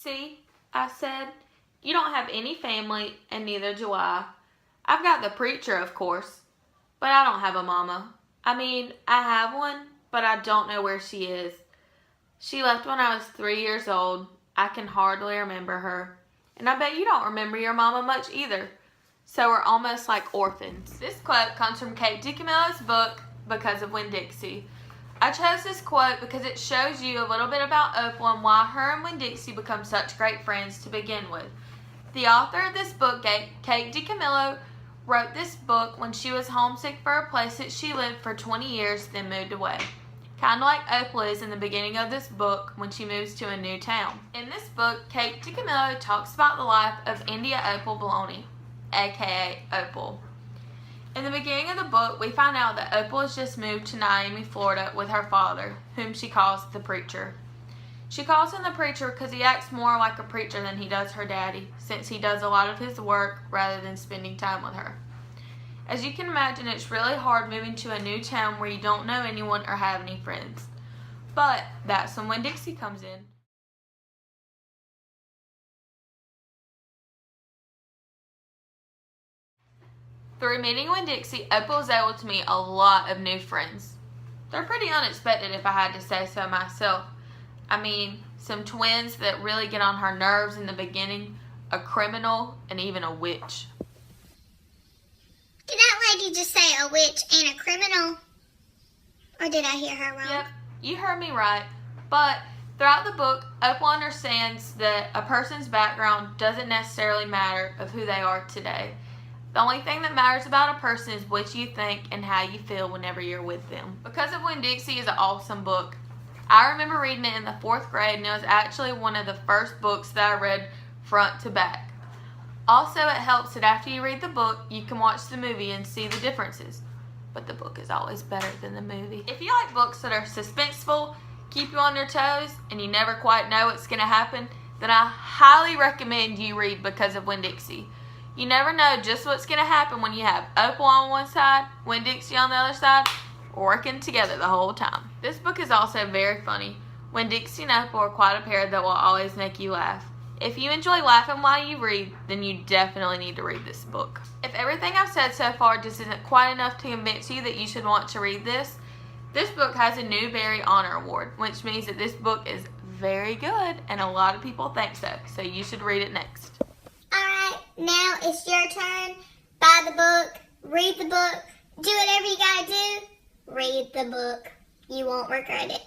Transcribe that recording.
See, I said, you don't have any family, and neither do I. I've got the preacher, of course, but I don't have a mama. I mean, I have one, but I don't know where she is. She left when I was 3 years old. I can hardly remember her. And I bet you don't remember your mama much either. So we're almost like orphans. This quote comes from Kate DiCamillo's book, Because of Winn, Dixie. I chose this quote because it shows you a little bit about Opal and why her and Winn Dixie become such great friends to begin with. The author of this book, Kate DiCamillo, wrote this book when she was homesick for a place that she lived for 20 years, then moved away. Kind of like Opal is in the beginning of this book when she moves to a new town. In this book, Kate DiCamillo talks about the life of India Opal Baloney, aka Opal. In the beginning of the book, we find out that Opal has just moved to Miami, Florida with her father, whom she calls the preacher. She calls him the preacher because he acts more like a preacher than he does her daddy, since he does a lot of his work rather than spending time with her. As you can imagine, it's really hard moving to a new town where you don't know anyone or have any friends. But that's when Winn Dixie comes in. Through meeting Winn Dixie, Opal was able to meet a lot of new friends. They're pretty unexpected if I had to say so myself. I mean, some twins that really get on her nerves in the beginning, a criminal, and even a witch. Did that lady just say a witch and a criminal? Or did I hear her wrong? Yep, you heard me right. But throughout the book, Opal understands that a person's background doesn't necessarily matter of who they are today. The only thing that matters about a person is what you think and how you feel whenever you're with them. Because of Winn Dixie is an awesome book. I remember reading it in the 4th grade, and it was actually one of the first books that I read front to back. Also, it helps that after you read the book, you can watch the movie and see the differences. But the book is always better than the movie. If you like books that are suspenseful, keep you on your toes, and you never quite know what's going to happen, then I highly recommend you read Because of Winn Dixie. You never know just what's going to happen when you have Opal on one side, Winn Dixie on the other side, working together the whole time. This book is also very funny. Winn Dixie and Opal are quite a pair that will always make you laugh. If you enjoy laughing while you read, then you definitely need to read this book. If everything I've said so far just isn't quite enough to convince you that you should want to read this book has a Newbery Honor Award, which means that this book is very good and a lot of people think so. So you should read it next. Alright, now it's your turn. Buy the book, read the book, do whatever you gotta do. Read the book. You won't regret it.